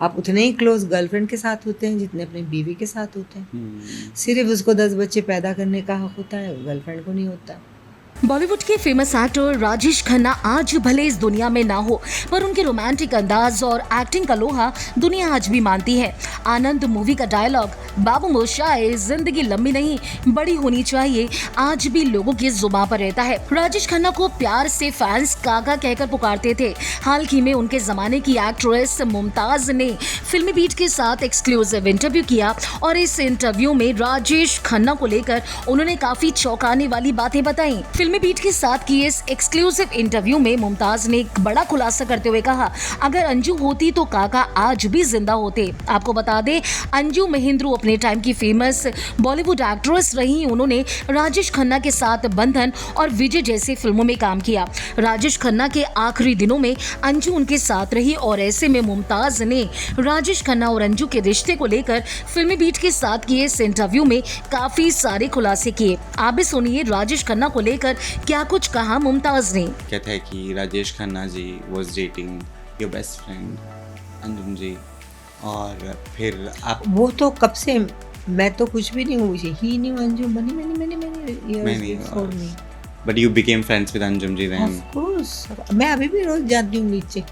आप उतने ही close girlfriend के साथ होते हैं जितने अपनी बीवी के साथ होते हैं। सिर्फ उसको 10 बच्चे पैदा करने का हक होता है, गर्लफ्रेंड को नहीं होता। बॉलीवुड के फेमस एक्टर राजेश खन्ना आज भले इस दुनिया में ना हो, पर उनके रोमांटिक अंदाज और एक्टिंग का लोहा दुनिया आज भी मानती है। आनंद मूवी का डायलॉग बाबू मोशाए जिंदगी लंबी नहीं बड़ी होनी चाहिए आज भी लोगों की जुबान पर रहता है। राजेश खन्ना को प्यार से फैंस काका कहकर पुकारते थे। हाल ही में उनके जमाने की एक्ट्रेस मुमताज ने फिल्मी बीट के साथ एक्सक्लूसिव इंटरव्यू किया और इस इंटरव्यू में राजेश खन्ना को लेकर उन्होंने काफी चौंकाने वाली बातें बताई। फिल्मी बीट के साथ किए इस एक्सक्लूसिव इंटरव्यू में मुमताज ने एक बड़ा खुलासा करते हुए कहा, अगर अंजू होती तो काका आज भी जिंदा होते। आपको बता दें, अंजू महिंद्रू अपने टाइम की फेमस बॉलीवुड एक्ट्रेस रही। उन्होंने राजेश खन्ना के साथ बंधन और विजय जैसी फिल्मों में काम किया। राजेश खन्ना के आखिरी दिनों में अंजू उनके साथ रही और ऐसे में मुमताज ने राजेश खन्ना और अंजू के रिश्ते को लेकर फिल्मी बीट के साथ किए इस इंटरव्यू में काफी सारे खुलासे किए। आप भी सुनिए राजेश खन्ना को लेकर क्या कुछ कहा मुमताज ने। कहता है कि Rajesh Khanna ji was dating your best friend Anjum ji, और फिर आप वो तो कब से, मैं तो कुछ भी नहीं हूँ, ही नहीं अंजू मैंने but you became friends with Anjum ji then? Of course, मैं अभी भी रोज जाती हूँ नीचे।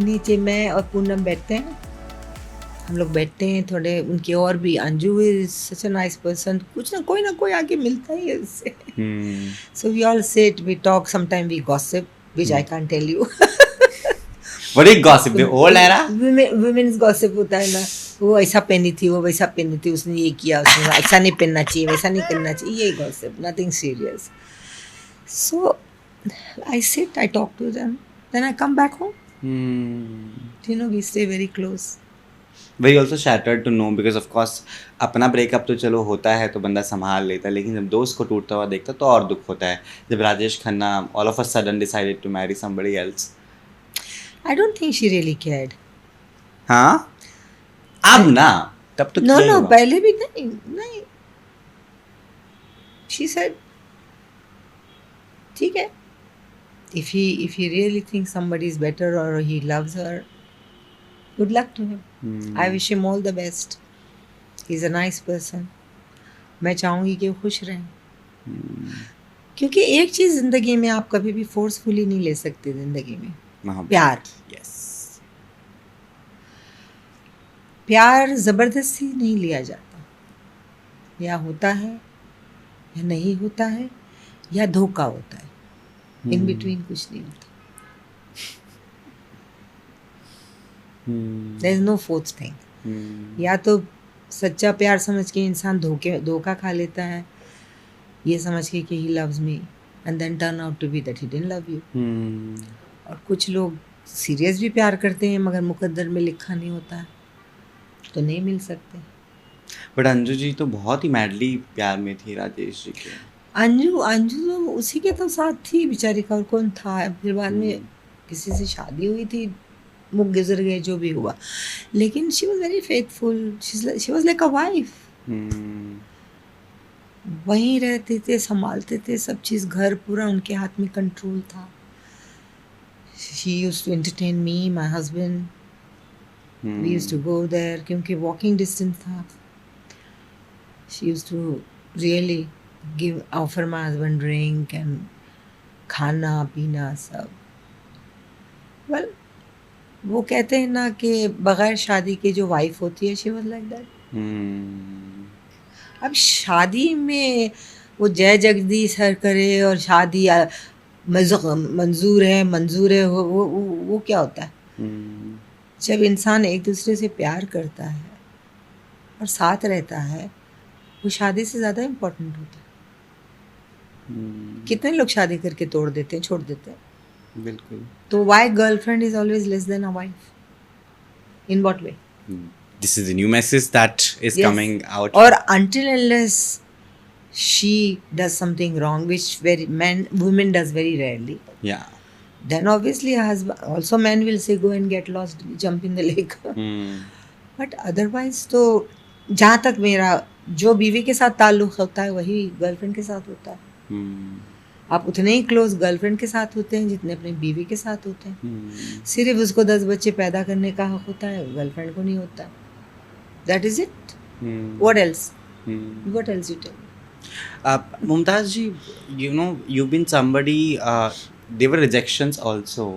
नीचे मैं और पूनम बैठते हैं, हम लोग बैठते हैं थोड़े, उनके और भी, Anju is such a nice person, कुछ ना कोई आके मिलता ही है उससे। So we all sit, we talk, sometime we gossip which I can't tell you. What is gossip? The old era women's gossip होता है ना, वो ऐसा पहनी थी, वो वैसा पहनी थी, उसने ये किया, उसने ऐसा नहीं पहनना चाहिए, वैसा नहीं करना चाहिए, ये gossip, nothing serious. So I sit, I talk to them, then I come back home. You know, we stay very close. Very also shattered to know, because of course अपना ब्रेकअप तो चलो होता है तो बंदा संभाल लेता है, लेकिन जब दोस्त को टूटता हुआ देखता तो और दुख होता है। जब Rajesh Khanna all of a sudden decided to marry somebody else, I don't think she really cared. हाँ अब ना, तब तो No, किया no, होगा। पहले भी नहीं। She said, ठीक है, if he really thinks somebody is better or he loves her, good luck to him. I wish him all the best. He's a nice person. मैं चाहूँगी कि वो खुश रहें, क्योंकि एक चीज़ ज़िंदगी में आप कभी भी फोर्सफुली नहीं ले सकते, ज़िंदगी में प्यार। यस, प्यार ज़बरदस्ती नहीं लिया जाता, या होता है या नहीं होता है, या धोखा होता है, इन बिटवीन कुछ नहीं होता। There is no fourth thing. या तो सच्चा प्यार समझ के इंसान धोखा खा लेता है, ये समझ के कि he loves me and then turn out to be that he didn't love you. और कुछ लोग सीरियस भी प्यार करते हैं मगर मुकद्दर में लिखा नहीं होता है, तो नहीं मिल सकते। बट अंजू जी तो बहुत ही मैडली प्यार में थी राजेश जी के। अंजू तो उसी के तो साथ थी बेचारी का, और कौन था। फिर बाद में किसी से शादी हुई थी, मुख गुजर गए, जो भी हुआ, लेकिन she was very faithful, she was like a wife. वहीं रहते थे, संभालते थे सब चीज़, घर पूरा उनके हाथ में कंट्रोल था। She used to entertain me, my husband, we used to go there, क्योंकि वॉकिंग डिस्टेंस था। She used to really offer my husband drink and खाना पीना सब। वेल, वो कहते हैं ना कि बगैर शादी के जो वाइफ होती है, शी वाज लाइक दैट। अब शादी में वो जय जगदीश हर करे और शादी मंजूर है, वो क्या होता है? जब इंसान एक दूसरे से प्यार करता है और साथ रहता है, वो शादी से ज़्यादा इम्पोर्टेंट होता है। कितने लोग शादी करके तोड़ देते हैं, छोड़ देते हैं। बिल्कुल। तो why girlfriend is always less than a wife? In what way? This is the new message that is coming out. Or until unless she does something wrong, which women does very rarely. Yeah. Then obviously a husband, also men will say go and get lost, jump in the lake. But otherwise तो जहाँ तक मेरा जो बीवी के साथ ताल्लुक होता है वही गर्लफ्रेंड के साथ होता है। आप उतने ही क्लोज गर्लफ्रेंड के साथ होते हैं जितने अपने बीवी के साथ होते हैं। Hmm. सिर्फ उसको 10 बच्चे पैदा करने का हक होता है, गर्लफ्रेंड को नहीं होता। That is it. Hmm. What else? Hmm. What else you tell? Mumtaz ji, you know, you've been somebody, there were rejections also.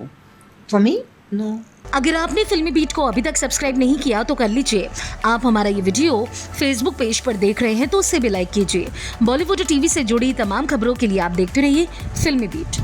For me know. अगर आपने फिल्मी बीट को अभी तक सब्सक्राइब नहीं किया तो कर लीजिए। आप हमारा ये वीडियो फेसबुक पेज पर देख रहे हैं तो उससे भी लाइक कीजिए। बॉलीवुड टीवी से जुड़ी तमाम खबरों के लिए आप देखते रहिए फिल्मी बीट।